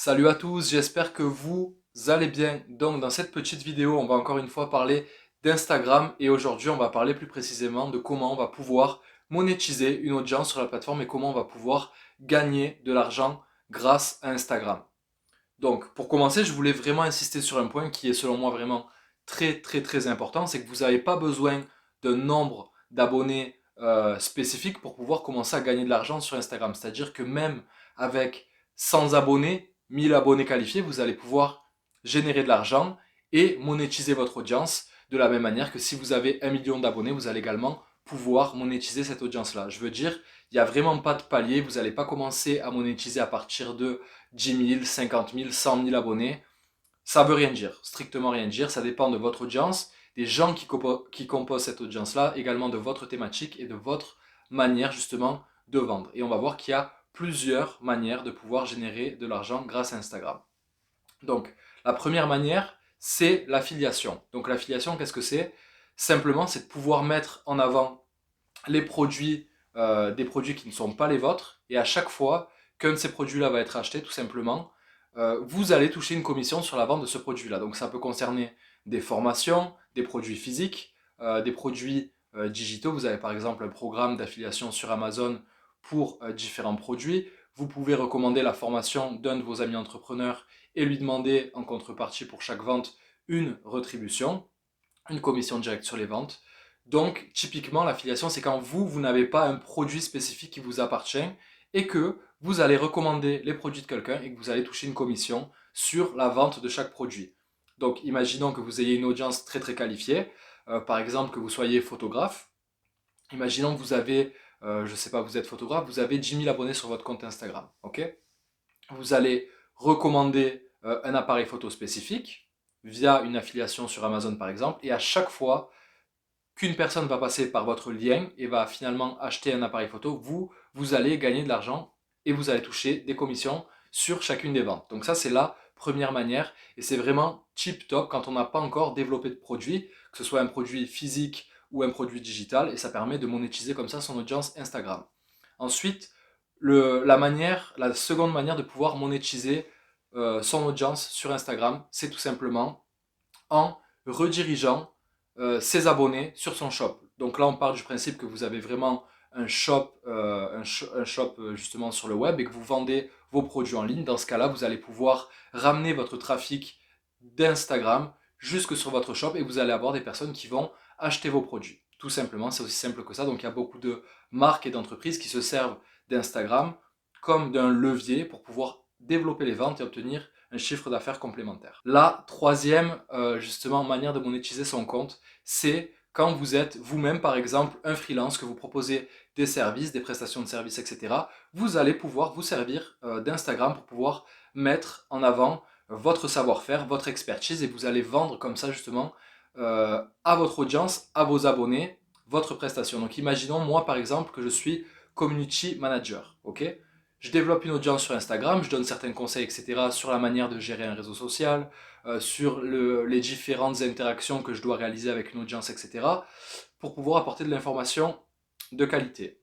Salut à tous, j'espère que vous allez bien. Donc dans cette petite vidéo, on va encore une fois parler d'Instagram et aujourd'hui on va parler plus précisément de comment on va pouvoir monétiser une audience sur la plateforme et comment on va pouvoir gagner de l'argent grâce à Instagram. Donc pour commencer, je voulais vraiment insister sur un point qui est selon moi vraiment très important, c'est que vous n'avez pas besoin d'un nombre d'abonnés spécifique pour pouvoir commencer à gagner de l'argent sur Instagram. C'est-à-dire que même avec 100 abonnés, 1000 abonnés qualifiés, vous allez pouvoir générer de l'argent et monétiser votre audience de la même manière que si vous avez 1 million d'abonnés, vous allez également pouvoir monétiser cette audience-là. Je veux dire, il n'y a vraiment pas de palier, vous n'allez pas commencer à monétiser à partir de 10 000, 50 000, 100 000 abonnés. Ça veut rien dire, strictement rien dire, ça dépend de votre audience, des gens qui composent cette audience-là, également de votre thématique et de votre manière justement de vendre. Et on va voir qu'il y a plusieurs manières de pouvoir générer de l'argent grâce à Instagram. Donc, la première manière, c'est l'affiliation. Donc l'affiliation, qu'est-ce que c'est? Simplement, c'est de pouvoir mettre en avant les produits, des produits qui ne sont pas les vôtres, et à chaque fois qu'un de ces produits-là va être acheté, tout simplement, vous allez toucher une commission sur la vente de ce produit-là. Donc ça peut concerner des formations, des produits physiques, des produits digitaux. Vous avez par exemple un programme d'affiliation sur Amazon pour différents produits. Vous pouvez recommander la formation d'un de vos amis entrepreneurs et lui demander en contrepartie pour chaque vente une rétribution, une commission directe sur les ventes. Donc, typiquement, l'affiliation, c'est quand vous n'avez pas un produit spécifique qui vous appartient et que vous allez recommander les produits de quelqu'un et que vous allez toucher une commission sur la vente de chaque produit. Donc, imaginons que vous ayez une audience très qualifiée, par exemple que vous soyez photographe. Imaginons que vous avez, je ne sais pas, vous êtes photographe, vous avez 10 000 abonnés sur votre compte Instagram. Ok? Vous allez recommander un appareil photo spécifique via une affiliation sur Amazon par exemple, et à chaque fois qu'une personne va passer par votre lien et va finalement acheter un appareil photo, vous allez gagner de l'argent et vous allez toucher des commissions sur chacune des ventes. Donc ça, c'est la première manière et c'est vraiment tip top quand on n'a pas encore développé de produit, que ce soit un produit physique ou un produit digital, et ça permet de monétiser comme ça son audience Instagram. Ensuite, la seconde manière de pouvoir monétiser son audience sur Instagram, c'est tout simplement en redirigeant ses abonnés sur son shop. Donc là, on part du principe que vous avez vraiment un shop, justement sur le web et que vous vendez vos produits en ligne. Dans ce cas-là, vous allez pouvoir ramener votre trafic d'Instagram jusque sur votre shop et vous allez avoir des personnes qui vont acheter vos produits. Tout simplement, c'est aussi simple que ça. Donc il y a beaucoup de marques et d'entreprises qui se servent d'Instagram comme d'un levier pour pouvoir développer les ventes et obtenir un chiffre d'affaires complémentaire. La troisième justement manière de monétiser son compte, c'est quand vous êtes vous-même par exemple un freelance, que vous proposez des services, des prestations de services, etc. Vous allez pouvoir vous servir d'Instagram pour pouvoir mettre en avant votre savoir-faire, votre expertise, et vous allez vendre comme ça justement à votre audience, à vos abonnés, votre prestation. Donc imaginons moi par exemple que je suis community manager, ok? Je développe une audience sur Instagram, je donne certains conseils, etc. sur la manière de gérer un réseau social, sur les différentes interactions que je dois réaliser avec une audience, etc. pour pouvoir apporter de l'information de qualité.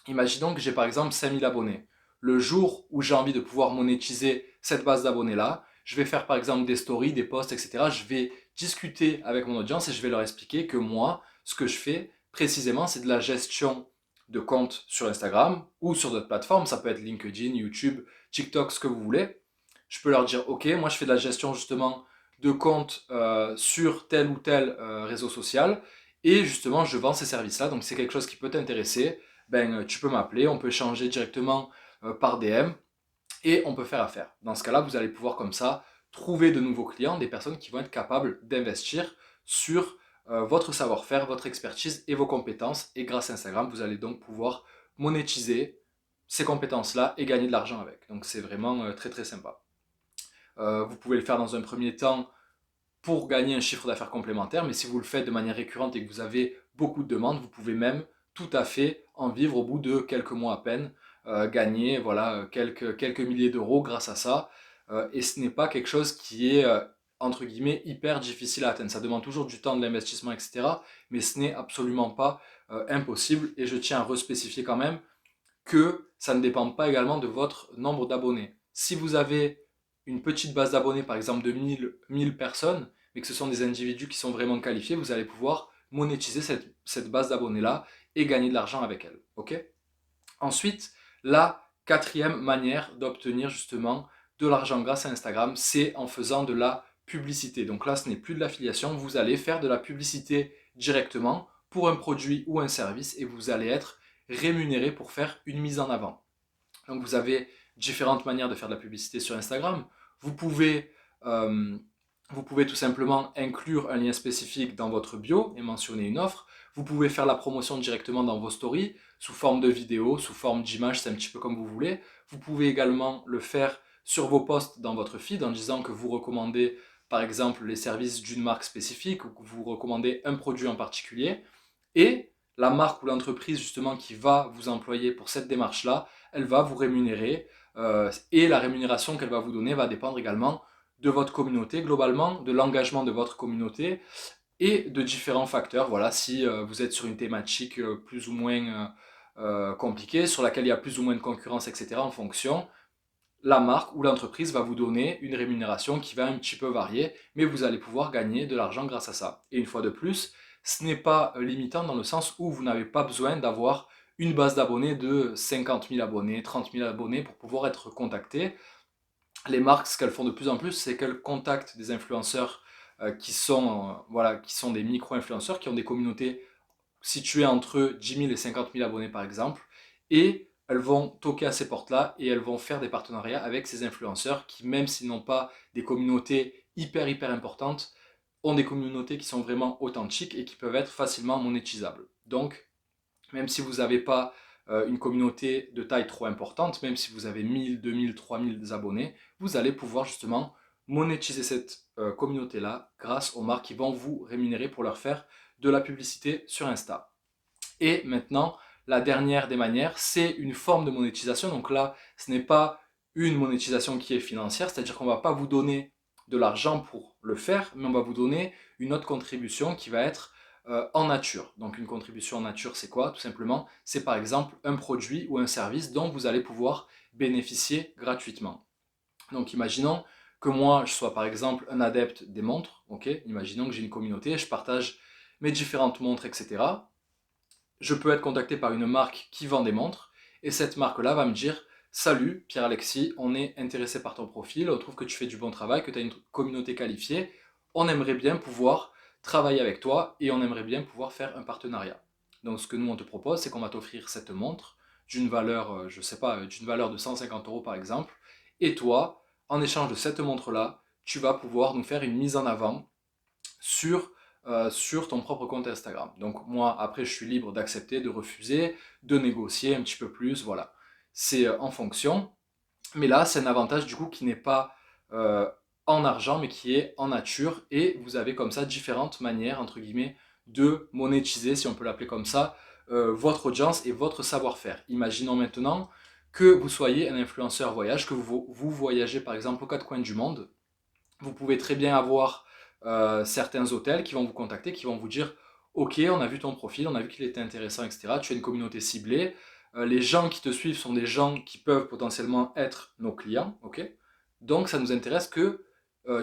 Imaginons que j'ai par exemple 5000 abonnés. Le jour où j'ai envie de pouvoir monétiser cette base d'abonnés-là, je vais faire par exemple des stories, des posts, etc. Je vais discuter avec mon audience et je vais leur expliquer que moi, ce que je fais précisément, c'est de la gestion de comptes sur Instagram ou sur d'autres plateformes. Ça peut être LinkedIn, YouTube, TikTok, ce que vous voulez. Je peux leur dire, ok, moi je fais de la gestion justement de comptes sur tel ou tel réseau social et justement je vends ces services-là. Donc c'est quelque chose qui peut t'intéresser, ben, tu peux m'appeler, on peut échanger directement par DM et on peut faire affaire. Dans ce cas-là, vous allez pouvoir comme ça trouver de nouveaux clients, des personnes qui vont être capables d'investir sur votre savoir-faire, votre expertise et vos compétences. Et grâce à Instagram, vous allez donc pouvoir monétiser ces compétences-là et gagner de l'argent avec. Donc c'est vraiment très sympa. Vous pouvez le faire dans un premier temps pour gagner un chiffre d'affaires complémentaire, mais si vous le faites de manière récurrente et que vous avez beaucoup de demandes, vous pouvez même tout à fait en vivre au bout de quelques mois à peine, gagner voilà, quelques milliers d'euros grâce à ça. Et ce n'est pas quelque chose qui est, entre guillemets, hyper difficile à atteindre. Ça demande toujours du temps, de l'investissement, etc. Mais ce n'est absolument pas impossible. Et je tiens à respécifier quand même que ça ne dépend pas également de votre nombre d'abonnés. Si vous avez une petite base d'abonnés, par exemple de 1000 personnes, mais que ce sont des individus qui sont vraiment qualifiés, vous allez pouvoir monétiser cette base d'abonnés-là et gagner de l'argent avec elle. Ok? Ensuite, la quatrième manière d'obtenir justement de l'argent grâce à Instagram, c'est en faisant de la publicité. Donc là, ce n'est plus de l'affiliation, vous allez faire de la publicité directement pour un produit ou un service et vous allez être rémunéré pour faire une mise en avant. Donc vous avez différentes manières de faire de la publicité sur Instagram. Vous pouvez, euh, vous pouvez tout simplement inclure un lien spécifique dans votre bio et mentionner une offre. Vous pouvez faire la promotion directement dans vos stories, sous forme de vidéo, sous forme d'image, c'est un petit peu comme vous voulez. Vous pouvez également le faire sur vos posts dans votre feed en disant que vous recommandez par exemple les services d'une marque spécifique ou que vous recommandez un produit en particulier. Et la marque ou l'entreprise justement qui va vous employer pour cette démarche-là, elle va vous rémunérer et la rémunération qu'elle va vous donner va dépendre également de votre communauté globalement, de l'engagement de votre communauté et de différents facteurs. Voilà, si vous êtes sur une thématique plus ou moins compliquée, sur laquelle il y a plus ou moins de concurrence, etc., en fonction, la marque ou l'entreprise va vous donner une rémunération qui va un petit peu varier, mais vous allez pouvoir gagner de l'argent grâce à ça. Et une fois de plus, ce n'est pas limitant dans le sens où vous n'avez pas besoin d'avoir une base d'abonnés de 50 000 abonnés, 30 000 abonnés pour pouvoir être contacté. Les marques, ce qu'elles font de plus en plus, c'est qu'elles contactent des influenceurs voilà, qui sont des micro-influenceurs, qui ont des communautés situées entre 10 000 et 50 000 abonnés par exemple, et elles vont toquer à ces portes-là et elles vont faire des partenariats avec ces influenceurs qui, même s'ils n'ont pas des communautés hyper importantes, ont des communautés qui sont vraiment authentiques et qui peuvent être facilement monétisables. Donc, même si vous n'avez pas une communauté de taille trop importante, même si vous avez 1000, 2000, 3000 abonnés, vous allez pouvoir justement monétiser cette communauté-là grâce aux marques qui vont vous rémunérer pour leur faire de la publicité sur Insta. Et maintenant, la dernière des manières, c'est une forme de monétisation. Donc là, ce n'est pas une monétisation qui est financière, c'est-à-dire qu'on ne va pas vous donner de l'argent pour le faire, mais on va vous donner une autre contribution qui va être en nature. Donc une contribution en nature, c'est quoi? Tout simplement, c'est par exemple un produit ou un service dont vous allez pouvoir bénéficier gratuitement. Donc imaginons que moi, je sois par exemple un adepte des montres, ok? Imaginons que j'ai une communauté, je partage mes différentes montres, etc. Je peux être contacté par une marque qui vend des montres, et cette marque-là va me dire: Salut Pierre-Alexis, on est intéressé par ton profil, on trouve que tu fais du bon travail, que tu as une communauté qualifiée, on aimerait bien pouvoir travailler avec toi et on aimerait bien pouvoir faire un partenariat. Donc ce que nous on te propose, c'est qu'on va t'offrir cette montre d'une valeur, je sais pas, d'une valeur de 150 euros par exemple, et toi, en échange de cette montre-là, tu vas pouvoir nous faire une mise en avant sur, sur ton propre compte Instagram. Donc moi, après, je suis libre d'accepter, de refuser, de négocier un petit peu plus, voilà. C'est en fonction. Mais là, c'est un avantage du coup qui n'est pas en argent, mais qui est en nature. Et vous avez comme ça différentes manières, entre guillemets, de monétiser, si on peut l'appeler comme ça, votre audience et votre savoir-faire. Imaginons maintenant que vous soyez un influenceur voyage, que vous voyagez par exemple aux quatre coins du monde. Vous pouvez très bien avoir certains hôtels qui vont vous contacter, qui vont vous dire: Ok, on a vu ton profil, on a vu qu'il était intéressant, etc. Tu as une communauté ciblée. Les gens qui te suivent sont des gens qui peuvent potentiellement être nos clients. Ok, donc ça nous intéresse que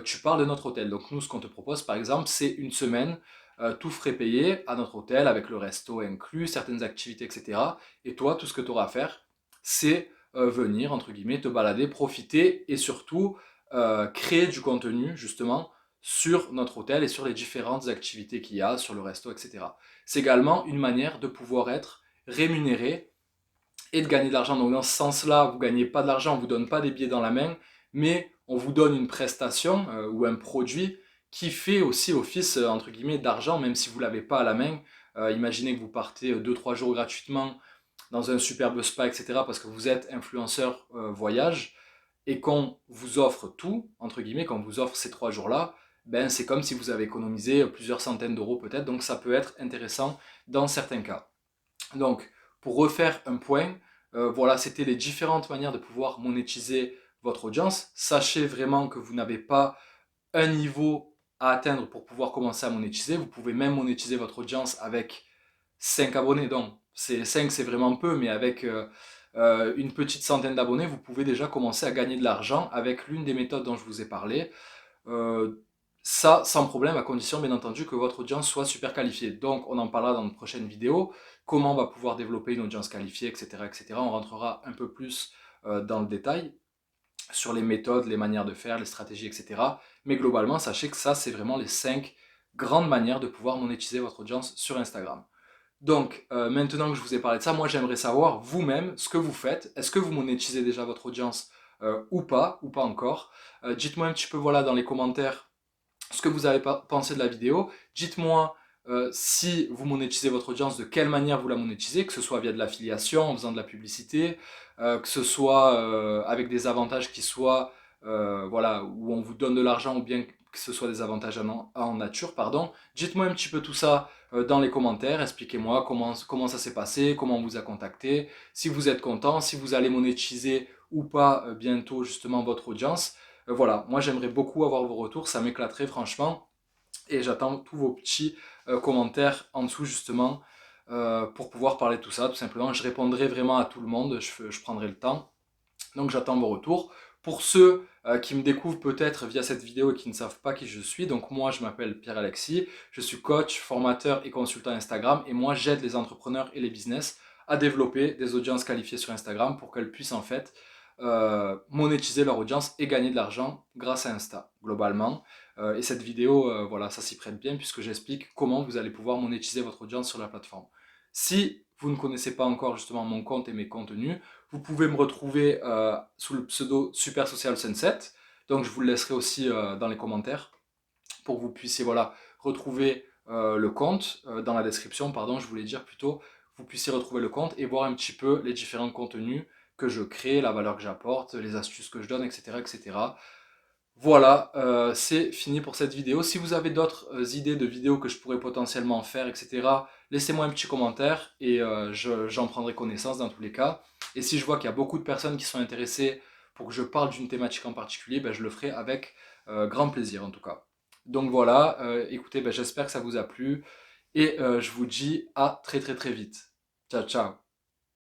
tu parles de notre hôtel. Donc nous, ce qu'on te propose, par exemple, c'est une semaine, tout frais payé à notre hôtel, avec le resto inclus, certaines activités, etc. Et toi, tout ce que tu auras à faire, c'est venir, entre guillemets, te balader, profiter et surtout créer du contenu justement sur notre hôtel et sur les différentes activités qu'il y a, sur le resto, etc. C'est également une manière de pouvoir être rémunéré et de gagner de l'argent. Donc dans ce sens-là, vous ne gagnez pas de l'argent, on ne vous donne pas des billets dans la main, mais on vous donne une prestation ou un produit qui fait aussi office, entre guillemets, d'argent, même si vous ne l'avez pas à la main. Imaginez que vous partez 2-3 jours gratuitement dans un superbe spa, etc., parce que vous êtes influenceur voyage, et qu'on vous offre tout, entre guillemets, qu'on vous offre ces 3 jours-là, ben c'est comme si vous avez économisé plusieurs centaines d'euros peut-être, donc ça peut être intéressant dans certains cas. Donc, pour refaire un point, voilà, c'était les différentes manières de pouvoir monétiser votre audience. Sachez vraiment que vous n'avez pas un niveau à atteindre pour pouvoir commencer à monétiser. Vous pouvez même monétiser votre audience avec 5 abonnés. Donc, 5 c'est vraiment peu, mais avec une petite centaine d'abonnés, vous pouvez déjà commencer à gagner de l'argent avec l'une des méthodes dont je vous ai parlé. Euh, Ça, sans problème, à condition, bien entendu, que votre audience soit super qualifiée. Donc, on en parlera dans une prochaine vidéo, comment on va pouvoir développer une audience qualifiée, etc., etc. On rentrera un peu plus dans le détail sur les méthodes, les manières de faire, les stratégies, etc. Mais globalement, sachez que ça, c'est vraiment les 5 grandes manières de pouvoir monétiser votre audience sur Instagram. Donc, maintenant que je vous ai parlé de ça, moi j'aimerais savoir vous-même ce que vous faites. Est-ce que vous monétisez déjà votre audience ou pas encore. Dites-moi un petit peu voilà, dans les commentaires ce que vous avez pensé de la vidéo. Dites-moi si vous monétisez votre audience, de quelle manière vous la monétisez, que ce soit via de l'affiliation, en faisant de la publicité, que ce soit avec des avantages qui soient, voilà, où on vous donne de l'argent ou bien que ce soit des avantages en nature, pardon. Dites-moi un petit peu tout ça dans les commentaires, expliquez-moi comment ça s'est passé, comment on vous a contacté, si vous êtes content, si vous allez monétiser ou pas bientôt justement votre audience. Voilà, moi j'aimerais beaucoup avoir vos retours, ça m'éclaterait franchement. Et j'attends tous vos petits commentaires en dessous justement pour pouvoir parler de tout ça, tout simplement. Je répondrai vraiment à tout le monde, je prendrai le temps. Donc j'attends vos retours. Pour ceux qui me découvrent peut-être via cette vidéo et qui ne savent pas qui je suis, donc moi je m'appelle Pierre-Alexis, je suis coach, formateur et consultant Instagram et moi j'aide les entrepreneurs et les business à développer des audiences qualifiées sur Instagram pour qu'elles puissent en fait monétiser leur audience et gagner de l'argent grâce à Insta globalement. Et cette vidéo, voilà, ça s'y prête bien puisque j'explique comment vous allez pouvoir monétiser votre audience sur la plateforme. Si vous ne connaissez pas encore justement mon compte et mes contenus, vous pouvez me retrouver sous le pseudo Super Social Sunset. Donc je vous le laisserai aussi dans les commentaires pour que vous puissiez voilà, retrouver le compte dans la description, pardon, je voulais dire plutôt, vous puissiez retrouver le compte et voir un petit peu les différents contenus que je crée, la valeur que j'apporte, les astuces que je donne, etc. etc. Voilà, c'est fini pour cette vidéo. Si vous avez d'autres idées de vidéos que je pourrais potentiellement faire, etc., laissez-moi un petit commentaire et j'en prendrai connaissance dans tous les cas. Et si je vois qu'il y a beaucoup de personnes qui sont intéressées pour que je parle d'une thématique en particulier, ben, je le ferai avec grand plaisir en tout cas. Donc voilà, écoutez, ben, j'espère que ça vous a plu et je vous dis à très très très vite. Ciao ciao.